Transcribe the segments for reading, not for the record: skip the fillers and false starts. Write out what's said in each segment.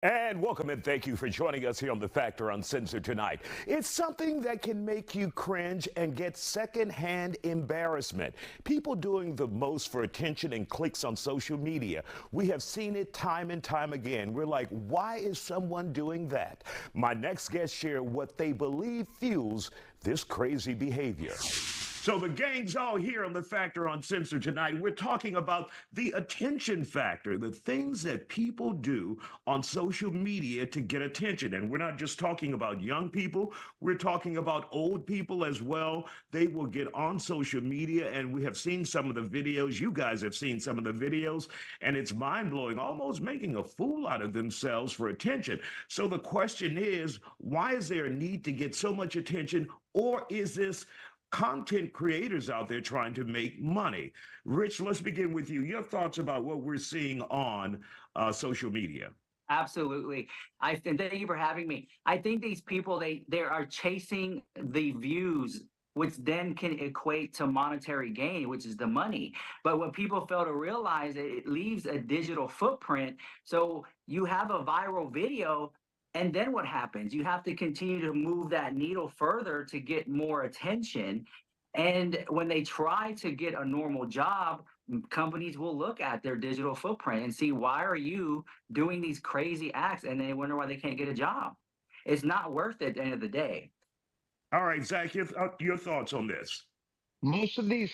And welcome and thank you for joining us here on The Factor Uncensored tonight. It's something that can make you cringe and get secondhand embarrassment. People doing the most for attention and clicks on social media. We have seen it time and time again. We're like, why is someone doing that? My next guests share what they believe fuels this crazy behavior. So the gang's all here on The Factor Uncensored tonight. We're talking about the attention factor, the things that people do on social media to get attention. And we're not just talking about young people, we're talking about old people as well. They will get on social media, and we have seen some of the videos. You guys have seen some of the videos, and it's mind-blowing, almost making a fool out of themselves for attention. So the question is, why is there a need to get so much attention, or is this content creators out there trying to make money? Rich, let's begin with you. Your thoughts about what we're seeing on social media. Absolutely. And thank you for having me. I think these people they are chasing the views, which then can equate to monetary gain, which is the money. But what people fail to realize, it leaves a digital footprint. So you have a viral video, and then what happens? You have to continue to move that needle further to get more attention. And when they try to get a normal job, companies will look at their digital footprint and see, why are you doing these crazy acts? And they wonder why they can't get a job. It's not worth it at the end of the day. All right, Zach, your thoughts on this. Most of these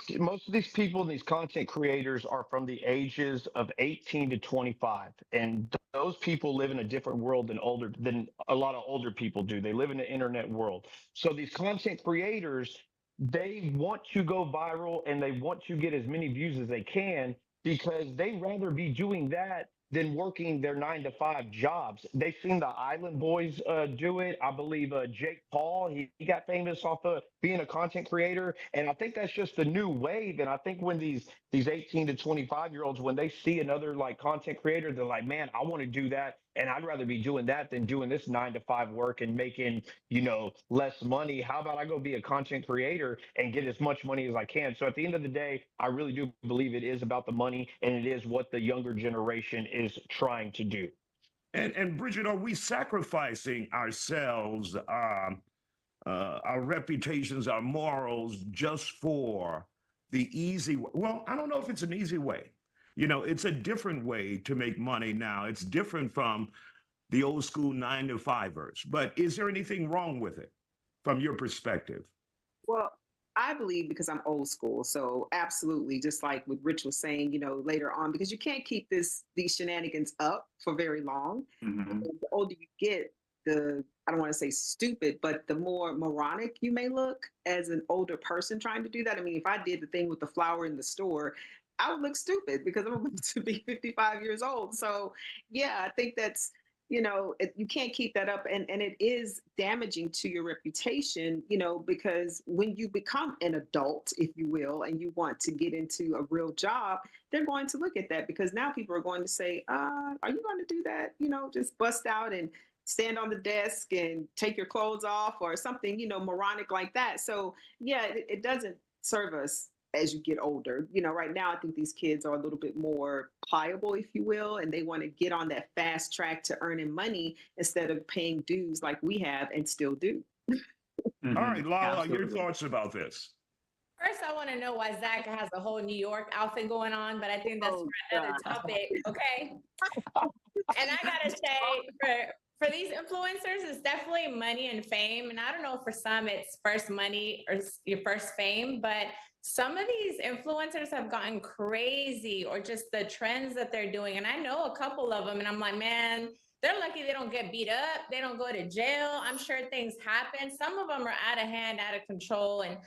people, these content creators, are from the ages of 18 to 25, and those people live in a different world than a lot of older people do. They live in the internet world. So these content creators, they want to go viral and they want to get as many views as they can because they rather be doing that than working their 9 to 5 jobs. They've seen the Island Boys do it. I believe Jake Paul, he got famous off of being a content creator. And I think that's just the new wave. And I think when these 18 to 25-year-olds, when they see another like content creator, they're like, man, I want to do that. And I'd rather be doing that than doing this 9 to 5 work and making, less money. How about I go be a content creator and get as much money as I can? So at the end of the day, I really do believe it is about the money, and it is what the younger generation is trying to do. And Bridget, are we sacrificing ourselves, our reputations, our morals, just for the easy way? Well, I don't know if it's an easy way. It's a different way to make money now. It's different from the old school 9 to 5ers. But is there anything wrong with it from your perspective? Well, I believe because I'm old school. So absolutely, just like what Rich was saying, later on, because you can't keep these shenanigans up for very long. Mm-hmm. The older you get, I don't want to say stupid, but the more moronic you may look as an older person trying to do that. I mean, if I did the thing with the flower in the store, I would look stupid because I'm about to be 55 years old. So yeah, I think that's, you can't keep that up. And it is damaging to your reputation, because when you become an adult, if you will, and you want to get into a real job, they're going to look at that because now people are going to say, are you going to do that? Just bust out and stand on the desk and take your clothes off or something, moronic like that. So yeah, it doesn't serve us as you get older. Right now, I think these kids are a little bit more pliable, if you will, and they want to get on that fast track to earning money instead of paying dues like we have and still do. Mm-hmm. All right, Lala, Absolutely. your thoughts about this? First, I want to know why Zach has a whole New York outfit going on, but I think that's for another topic, okay? And I gotta say, for these influencers, it's definitely money and fame. And I don't know if for some it's first money or your first fame, but some of these influencers have gotten crazy, or just the trends that they're doing. And I know a couple of them, and I'm like, man, they're lucky they don't get beat up. They don't go to jail. I'm sure things happen. Some of them are out of hand, out of control. And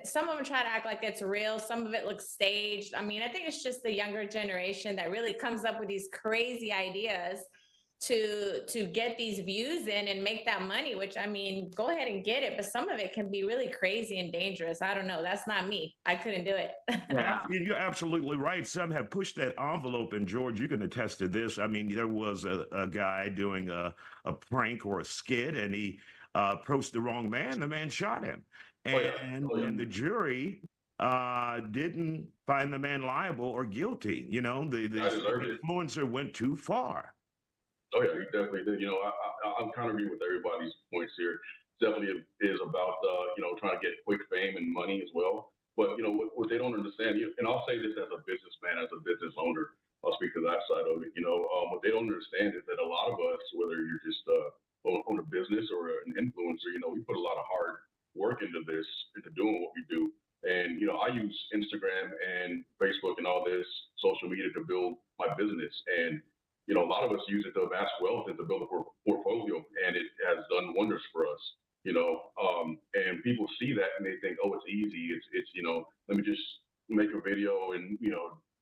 some of them try to act like it's real. Some of it looks staged. I mean, I think it's just the younger generation that really comes up with these crazy ideas to get these views in and make that money, which, I mean, go ahead and get it. But some of it can be really crazy and dangerous. I don't know. That's not me. I couldn't do it. Yeah. You're absolutely right. Some have pushed that envelope. And George, you can attest to this. I mean, there was a guy doing a prank or a skit, and he approached the wrong man. The man shot him. And the jury didn't find the man liable or guilty. The influencer went too far. Oh yeah, he definitely did. I'm kind of agree with everybody's points here. Definitely is about trying to get quick fame and money as well. But what they don't understand, and I'll say this as a businessman, as a business owner, I'll speak to that side of it. What they don't understand is that a lot of us, whether you're just own a business or an influencer, we put a lot of hard work into this, into doing what we do. And I use Instagram and Facebook and all this social media to build my business. And a lot of us use it to amass wealth and to build a portfolio, and it has done wonders for us. And people see that and they think, oh, it's easy. It's let me just make a video and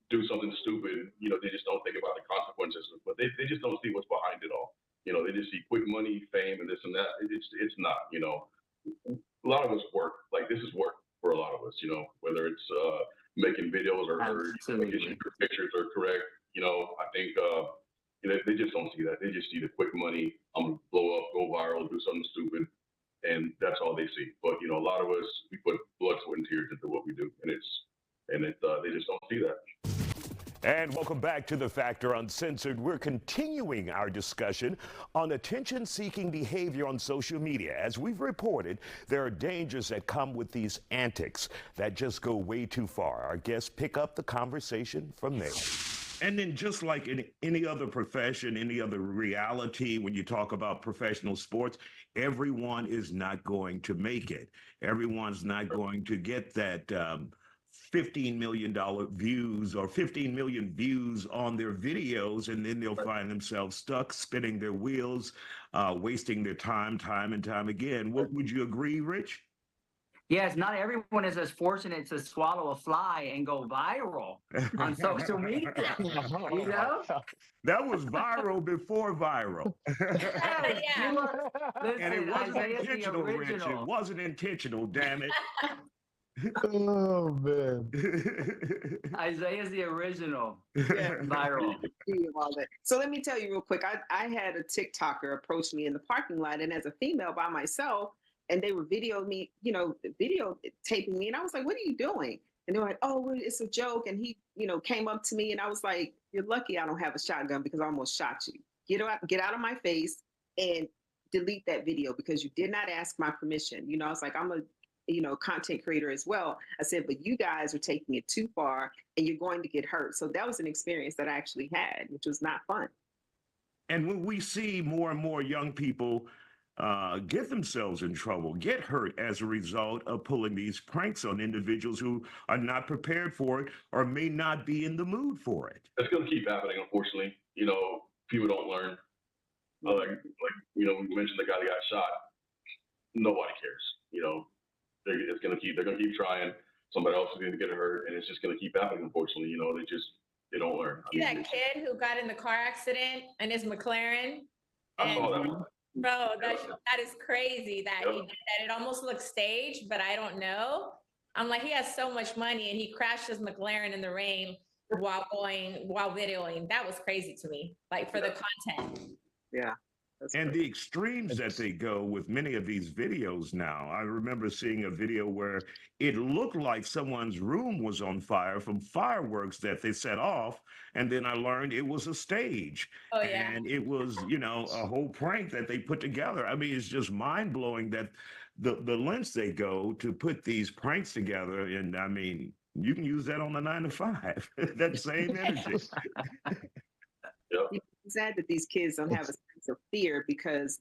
do something stupid. They just don't think about the consequences, but they just don't see what's behind it all. They just see quick money, fame, and this and that. It's not. A lot of us work. Like, this is work for a lot of us. Whether it's making videos or making sure your pictures are correct. I think. They just don't see that. They just see the quick money. I'm gonna blow up, go viral, do something stupid, and that's all they see. But a lot of us, we put blood, sweat, and tears into what we do, and they just don't see that. And welcome back to The Factor Uncensored. We're continuing our discussion on attention-seeking behavior on social media. As we've reported, there are dangers that come with these antics that just go way too far. Our guests pick up the conversation from there. And then just like in any other profession, any other reality, when you talk about professional sports, everyone is not going to make it. Everyone's not going to get that $15 million views or 15 million views on their videos, and then they'll find themselves stuck spinning their wheels, wasting their time and time again. Would you agree, Rich? Yes, not everyone is as fortunate to swallow a fly and go viral on social media. That was viral before viral. Yeah. Listen, And it wasn't Isaiah's the intentional, Rich. It original. wasn't intentional, damn it. Oh man. Isaiah's the original Yeah. viral. So let me tell you real quick. I had a TikToker approach me in the parking lot, and as a female by myself, and they were videotaping me, and I was like, "What are you doing?" And they were like, "Oh, well, it's a joke." And he, came up to me, and I was like, "You're lucky I don't have a shotgun because I almost shot you. Get out of my face and delete that video because you did not ask my permission." I was like, "I'm a content creator as well." I said, "But you guys are taking it too far, and you're going to get hurt." So that was an experience that I actually had, which was not fun. And when we see more and more young people get themselves in trouble, get hurt as a result of pulling these pranks on individuals who are not prepared for it or may not be in the mood for it. It's going to keep happening, unfortunately. People don't learn. We mentioned the guy that got shot. Nobody cares. They're going to keep trying. Somebody else is going to get hurt, and it's just going to keep happening, unfortunately. They don't learn. See that kid who got in the car accident in his McLaren? I saw that one. Bro, that is crazy that he did that. It almost looks staged, but I don't know. I'm like, he has so much money and he crashed his McLaren in the rain while videoing. That was crazy to me, like for the content. Yeah. And the extremes that they go with many of these videos now. I remember seeing a video where it looked like someone's room was on fire from fireworks that they set off. And then I learned it was a stage. Oh, yeah. And it was, a whole prank that they put together. I mean, it's just mind blowing that the lengths they go to put these pranks together. And I mean, you can use that on the 9 to 5, that same energy. It's sad that these kids don't have a sense of fear because,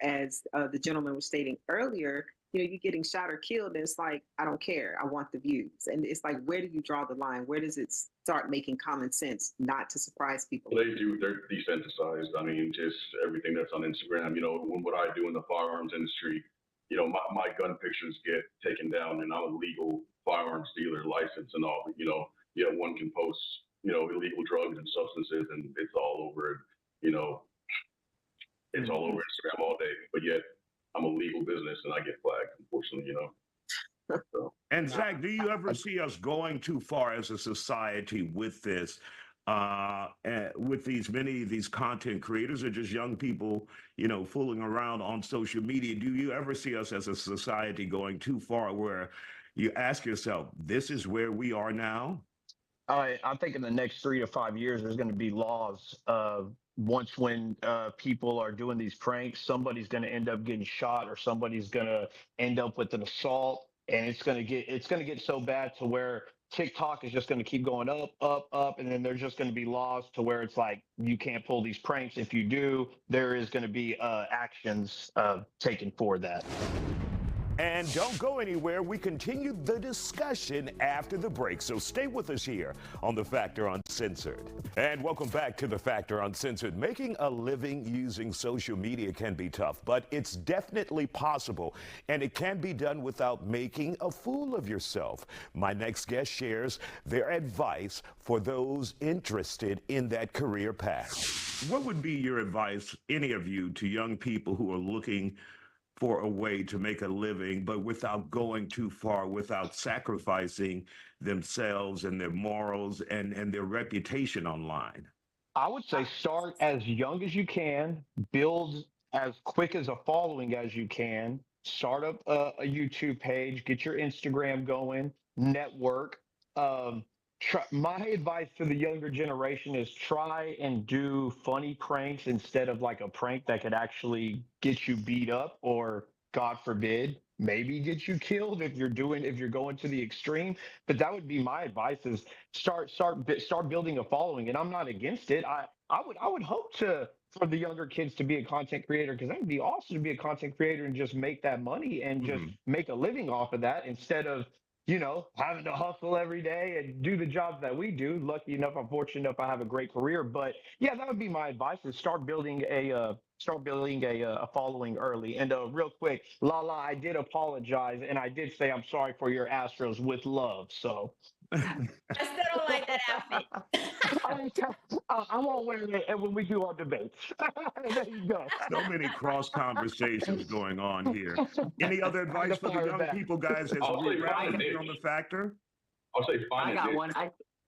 as the gentleman was stating earlier, you're getting shot or killed, and it's like, I don't care. I want the views. And it's like, where do you draw the line? Where does it start making common sense not to surprise people? They do. They're desensitized. I mean, just everything that's on Instagram, what I do in the firearms industry, my gun pictures get taken down, and I'm a legal firearms dealer license and all. One can post illegal drugs and substances, and it's all over, it's all over Instagram all day. But yet, I'm a legal business, and I get flagged, unfortunately, So. And Zach, do you ever see us going too far as a society with this? With many of these content creators or just young people, fooling around on social media? Do you ever see us as a society going too far where you ask yourself, this is where we are now? I think in the next 3 to 5 years, there's going to be laws once when people are doing these pranks, somebody's going to end up getting shot or somebody's going to end up with an assault, and it's going to get so bad to where TikTok is just going to keep going up, up, up, and then there's just going to be laws to where it's like you can't pull these pranks. If you do, there is going to be actions taken for that. And don't go anywhere. We continue the discussion after the break. So stay with us here on The Factor Uncensored. And welcome back to The Factor Uncensored. Making a living using social media can be tough, but it's definitely possible. And it can be done without making a fool of yourself. My next guest shares their advice for those interested in that career path. What would be your advice, any of you, to young people who are looking for a way to make a living, but without going too far, without sacrificing themselves and their morals and their reputation online? I would say start as young as you can, build as quick as a following as you can, start up a YouTube page, get your Instagram going, network. My advice to the younger generation is try and do funny pranks instead of like a prank that could actually get you beat up or, God forbid, maybe get you killed if you're going to the extreme. But that would be my advice: is start building a following. And I'm not against it. I would hope for the younger kids to be a content creator, because that would be awesome to be a content creator and just make that money and just make a living off of that instead of having to hustle every day and do the jobs that we do. Lucky enough, I'm fortunate enough, I have a great career. But yeah, that would be my advice: is start building a following early. And real quick, Lala, I did apologize, and I did say I'm sorry for your Astros with love. So I still don't like that outfit. I won't wear it when we do our debates. There you go. So many cross conversations going on here. Any other advice for the young people, guys, as we wrap up here on The Factor? I'll say find I a got niche. one.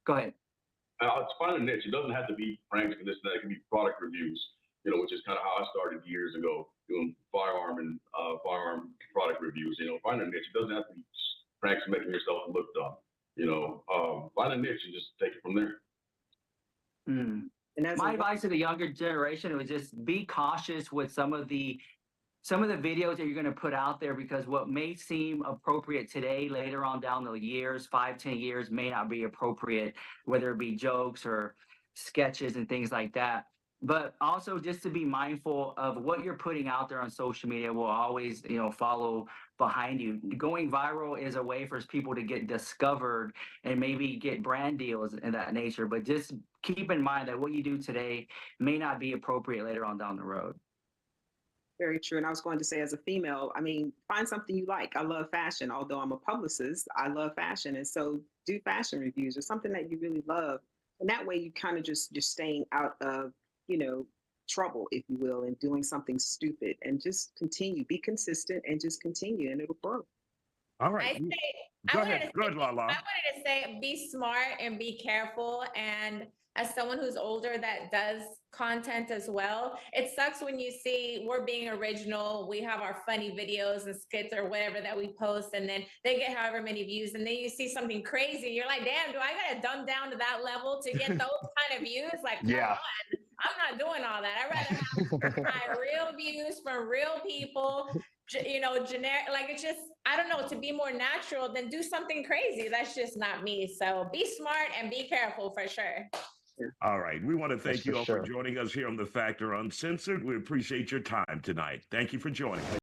Go ahead. It's find a niche. It doesn't have to be pranks and this and that. It can be product reviews, which is kind of how I started years ago, doing firearm product reviews. Find a niche. It doesn't have to be pranks and making yourself look dumb. Find a niche and just take it from there. And my advice to the younger generation was just be cautious with some of the videos that you're going to put out there, because what may seem appropriate today, later on down the years, 5-10 years, may not be appropriate, whether it be jokes or sketches and things like that. But also just to be mindful of what you're putting out there on social media will always, follow behind you. Going viral is a way for people to get discovered and maybe get brand deals and that nature. But just keep in mind that what you do today may not be appropriate later on down the road. Very true. And I was going to say, as a female, find something you like. I love fashion. Although I'm a publicist, I love fashion. And so do fashion reviews or something that you really love. And that way you kind of just staying out of, trouble, if you will, and doing something stupid, and just continue, be consistent and just continue, and it'll grow. All right. Go ahead, Lala. I wanted to say, be smart and be careful. And as someone who's older that does content as well, it sucks when you see we're being original. We have our funny videos and skits or whatever that we post, and then they get however many views. And then you see something crazy. You're like, damn, do I got to dumb down to that level to get those kind of views? Like, come on. I'm not doing all that. I'd rather have my real views from real people, generic. Like, it's just, I don't know, to be more natural than do something crazy. That's just not me. So be smart and be careful for sure. All right. We want to thank you all for joining us here on The Factor Uncensored. We appreciate your time tonight. Thank you for joining us.